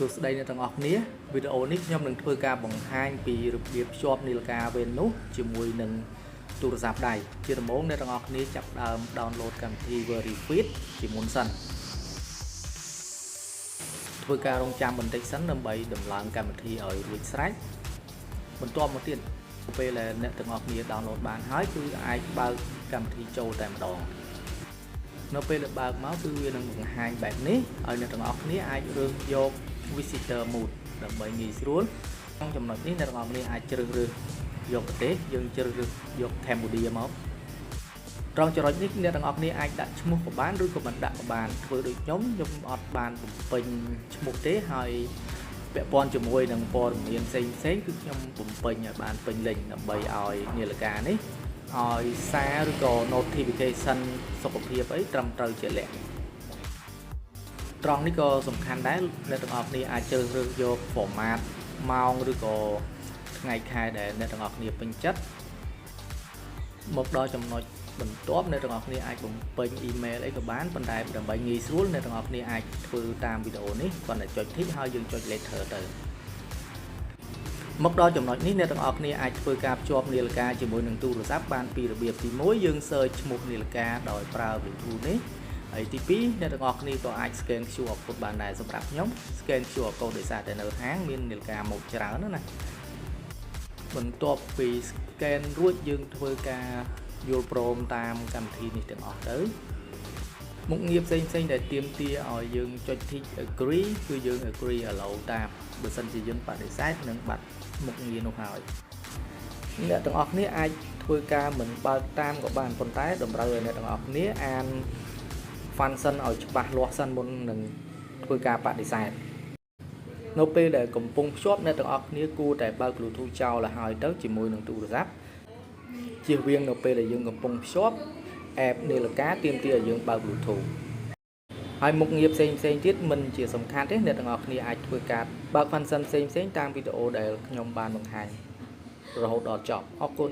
សួស្តីអ្នកទាំងអស់គ្នាវីដេអូនេះខ្ញុំនឹងធ្វើការបង្ហាញពីរបៀបភ្ជាប់នាឡិកាវេននោះជាមួយនឹងទូរស័ព្ទដៃជាដំបូងអ្នកទាំងអស់គ្នាចាប់ផ្ដើម download កម្មវិធី Verifit ជាមុនសិនធ្វើការរងចាំបន្តិចសិនដើម្បីដំឡើងកម្មវិធីឲ្យរួចស្រេចបន្ទាប់មកទៀតពេលដែលអ្នកទាំងអស់គ្នា download បានហើយគឺអាចបើកកម្មវិធីចូលតែម្ដងនៅពេលដែលបើកមកគឺវានឹងបង្ហាញបែបនេះឲ្យអ្នកទាំងអស់គ្នាអាចរើសយក Visitor Mode ដើម្បីងាយស្រួលក្នុងចំណុចនេះអ្នកទាំងអស់គ្នាអាចជ្រើសរើសយកប្រទេសយើងជ្រើសរើសយក Cambodia មកត្រង់ចំណុចនេះអ្នកទាំងអស់គ្នាអាចដាក់ឈ្មោះក៏បានឬក៏មិនដាក់ក៏បានធ្វើដូចខ្ញុំអត់បានបំពេញឈ្មោះទេហើយពាក់ព័ន្ធជាមួយនឹងព័ត៌មានផ្សេងគឺខ្ញុំបំពេញឲ្យបានពេញលេញដើម្បីឲ្យនាឡិកានេះឲ្យសារឬក៏ notification សុខភាពអីត្រឹមត្រូវជាលក្ខត្រង់នេះក៏សំខាន់ដែរអ្នកទាំងអស់គ្នាអាចជ្រើសរើសយក format ម៉ោងឬក៏ថ្ងៃខែដែលអ្នកទាំងអស់គ្នាពេញចិត្តមកដល់ចំណុចបន្ទាប់អ្នកទាំងអស់គ្នាអាចបំពេញ email អីក៏បានប៉ុន្តែដើម្បីងាយស្រួលអ្នកទាំងអស់គ្នាអាចធ្វើតាមវីដេអូនេះគ្រាន់តែចុច tick ហើយយើងចុច later ទៅមកដល់ចំណុចនេះអ្នកទាំងអស់គ្នាអាចធ្វើការភ្ជាប់នាឡិកាជាមួយនឹងទូរស័ព្ទបានពីរបៀបទី1យើង search ឈ្មោះនាឡិកាដោយប្រើ Bluetooth នេះហើយទី2អ្នកទាំងអស់គ្នាក៏អាច scan QR code បានដែរសម្រាប់ខ្ញុំ scan QR code ដោយសារតែនៅហាងមាននាឡិកាម៉ូដច្រើនណាបន្ទាប់ពី scan រួចយើងធ្វើការយល់ព្រមតាមកម្មវិធីនេះទាំងអស់ទៅមុខងារផ្សេងដែលទាមទារឲ្យយើងចុច tick agree គឺយើង agree allow តាមបើសិនជាយើងបដិសេធនឹងបាត់មុខងារនោះហើយអ្នកទាំងអស់គ្នាអាចធ្វើការមិនបើកតាមក៏បានប៉ុន្តែតម្រូវឲ្យអ្នកទាំងអស់គ្នាអាន function ឲ្យច្បាស់លាស់សិនមុននឹងធ្វើការបដិសេធនៅពេលដែលកំពុងភ្ជាប់អ្នកទាំងអស់គ្នាគួរតែបើក Bluetooth ចោលឲ្យហើយទៅជាមួយនឹងទូរស័ព្ទជៀសវាងនៅពេលដែលយើងកំពុងភ្ជាប់ app នាឡិកាទាមទារឲ្យយើងបើក Bluetooth ហើយមុខងារផ្សេងទៀតមិនជាសំខាន់ទេអ្នកទាំងអស់គ្នាអាចធ្វើការបើក function ផ្សេងតាមវីដេអូដែលខ្ញុំបានបង្ហាញរហូតដល់ចប់អរគុណ